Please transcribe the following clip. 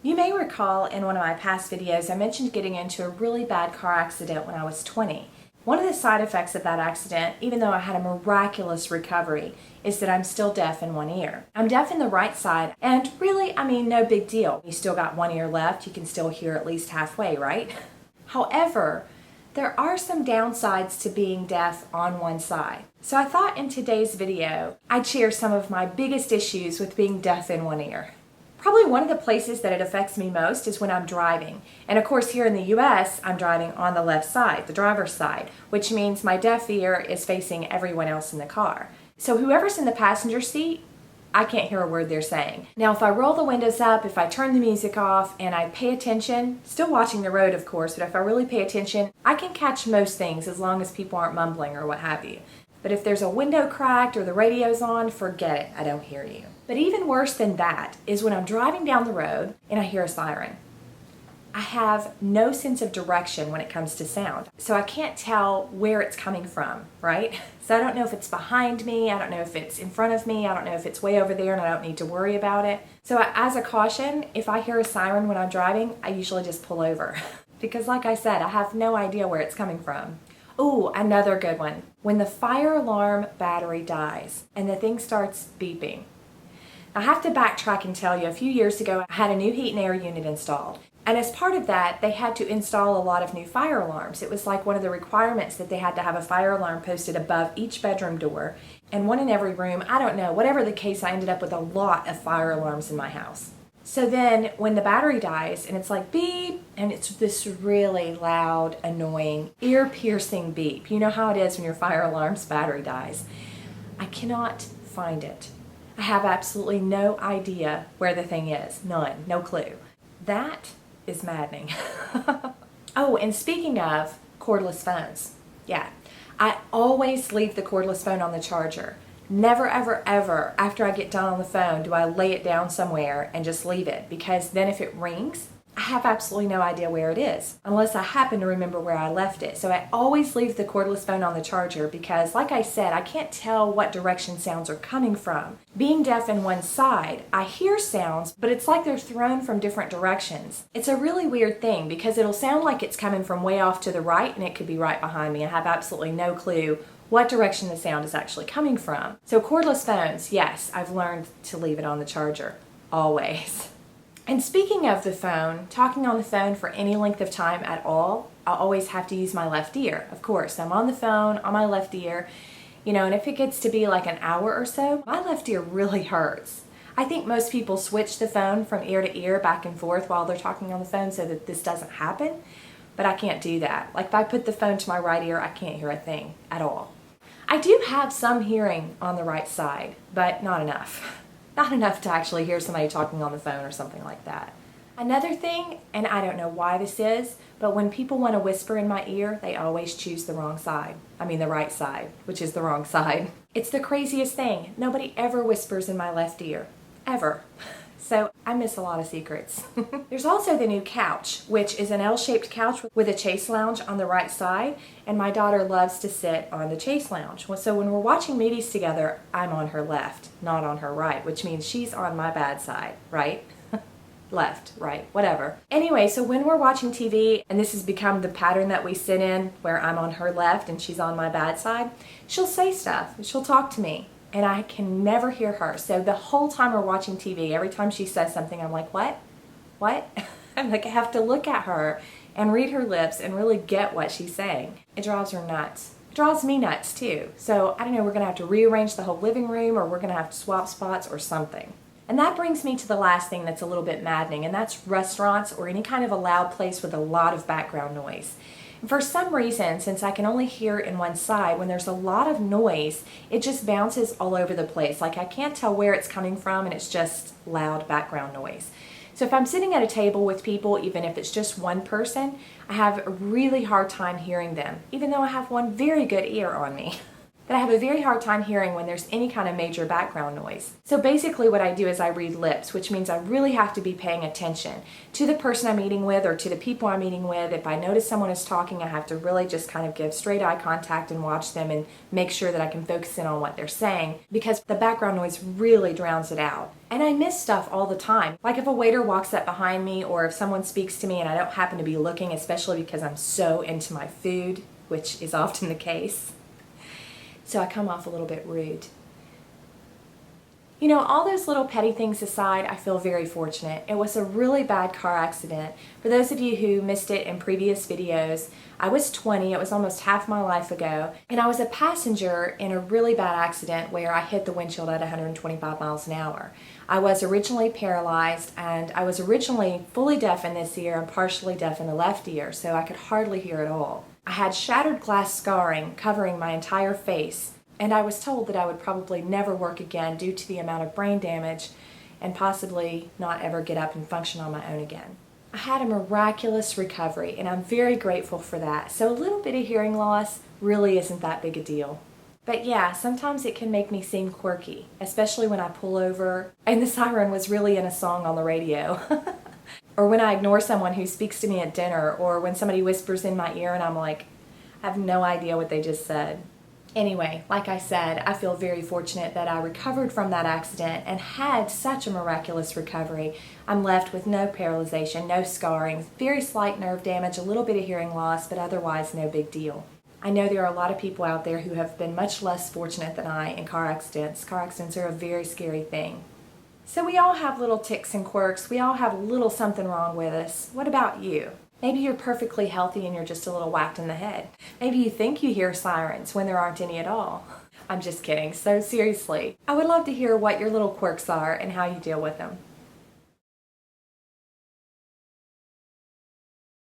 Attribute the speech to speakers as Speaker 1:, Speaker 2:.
Speaker 1: You may recall in one of my past videos I mentioned getting into a really bad car accident when I was 20. One of the side effects of that accident, even though I had a miraculous recovery, is that I'm still deaf in one ear. I'm deaf in the right side, and really, no big deal. You still got one ear left, you can still hear at least halfway, right? However, there are some downsides to being deaf on one side. So I thought in today's video, I'd share some of my biggest issues with being deaf in one ear. Probably one of the places that it affects me most is when I'm driving. And of course here in the US, I'm driving on the left side, the driver's side, which means my deaf ear is facing everyone else in the car. So whoever's in the passenger seat, I can't hear a word they're saying. Now if I roll the windows up, if I turn the music off, and I pay attention, still watching the road of course, but if I really pay attention, I can catch most things as long as people aren't mumbling or what have you. But if there's a window cracked or the radio's on, forget it, I don't hear you. But even worse than that is when I'm driving down the road and I hear a siren. I have no sense of direction when it comes to sound. So I can't tell where it's coming from, right? So I don't know if it's behind me, I don't know if it's in front of me, I don't know if it's way over there and I don't need to worry about it. So as a caution, if I hear a siren when I'm driving, I usually just pull over. Because like I said, I have no idea where it's coming from. Ooh, another good one. When the fire alarm battery dies and the thing starts beeping. I have to backtrack and tell you, a few years ago, I had a new heat and air unit installed. And as part of that, they had to install a lot of new fire alarms. It was like one of the requirements that they had to have a fire alarm posted above each bedroom door and one in every room. I don't know, whatever the case, I ended up with a lot of fire alarms in my house. So then when the battery dies and it's like beep, and it's this really loud, annoying, ear-piercing beep. You know how it is when your fire alarm's battery dies. I cannot find it. I have absolutely no idea where the thing is. None. No clue. That is maddening. Oh, and speaking of cordless phones. Yeah. I always leave the cordless phone on the charger. Never, ever, ever, after I get done on the phone, do I lay it down somewhere and just leave it. Because then if it rings, I have absolutely no idea where it is, unless I happen to remember where I left it. So I always leave the cordless phone on the charger because, like I said, I can't tell what direction sounds are coming from. Being deaf in one side, I hear sounds, but it's like they're thrown from different directions. It's a really weird thing because it'll sound like it's coming from way off to the right and it could be right behind me. I have absolutely no clue what direction the sound is actually coming from. So cordless phones, yes, I've learned to leave it on the charger, always. And speaking of the phone, talking on the phone for any length of time at all, I always have to use my left ear. Of course, I'm on the phone on my left ear, and if it gets to be like an hour or so, my left ear really hurts. I think most people switch the phone from ear to ear back and forth while they're talking on the phone so that this doesn't happen, but I can't do that. Like if I put the phone to my right ear, I can't hear a thing at all. I do have some hearing on the right side, but not enough. Not enough to actually hear somebody talking on the phone or something like that. Another thing, and I don't know why this is, but when people want to whisper in my ear, they always choose the wrong side. The right side, which is the wrong side. It's the craziest thing. Nobody ever whispers in my left ear. Ever. So I miss a lot of secrets. There's also the new couch, which is an L-shaped couch with a chase lounge on the right side, and my daughter loves to sit on the chase lounge. So when we're watching movies together, I'm on her left, not on her right, which means she's on my bad side, right? Left, right, whatever. Anyway, so when we're watching TV, and this has become the pattern that we sit in, where I'm on her left and she's on my bad side, she'll say stuff, she'll talk to me. And I can never hear her. So the whole time we're watching TV, every time she says something, I'm like, what? What? I'm like, I have to look at her and read her lips and really get what she's saying. It drives her nuts. It drives me nuts too. So I don't know, we're gonna have to rearrange the whole living room, or we're gonna have to swap spots or something. And that brings me to the last thing that's a little bit maddening, and that's restaurants or any kind of a loud place with a lot of background noise. For some reason, since I can only hear in one side, when there's a lot of noise, it just bounces all over the place. Like I can't tell where it's coming from, and it's just loud background noise. So if I'm sitting at a table with people, even if it's just one person, I have a really hard time hearing them, even though I have one very good ear on me. that I have a very hard time hearing when there's any kind of major background noise. So basically what I do is I read lips, which means I really have to be paying attention to the person I'm eating with or to the people I'm eating with. If I notice someone is talking, I have to really just kind of give straight eye contact and watch them and make sure that I can focus in on what they're saying, because the background noise really drowns it out. And I miss stuff all the time. Like if a waiter walks up behind me or if someone speaks to me and I don't happen to be looking, especially because I'm so into my food, which is often the case. So I come off a little bit rude. You know, all those little petty things aside, I feel very fortunate. It was a really bad car accident. For those of you who missed it in previous videos, I was 20, it was almost half my life ago, and I was a passenger in a really bad accident where I hit the windshield at 125 miles an hour. I was originally paralyzed, and I was originally fully deaf in this ear and partially deaf in the left ear, so I could hardly hear at all. I had shattered glass scarring covering my entire face, and I was told that I would probably never work again due to the amount of brain damage and possibly not ever get up and function on my own again. I had a miraculous recovery, and I'm very grateful for that. So a little bit of hearing loss really isn't that big a deal. But yeah, sometimes it can make me seem quirky, especially when I pull over and the siren was really in a song on the radio. Or when I ignore someone who speaks to me at dinner, or when somebody whispers in my ear and I'm like, I have no idea what they just said. Anyway, like I said, I feel very fortunate that I recovered from that accident and had such a miraculous recovery. I'm left with no paralyzation, no scarring, very slight nerve damage, a little bit of hearing loss, but otherwise no big deal. I know there are a lot of people out there who have been much less fortunate than I in car accidents. Car accidents are a very scary thing. So we all have little ticks and quirks. We all have a little something wrong with us. What about you? Maybe you're perfectly healthy and you're just a little whacked in the head. Maybe you think you hear sirens when there aren't any at all. I'm just kidding. So seriously, I would love to hear what your little quirks are and how you deal with them.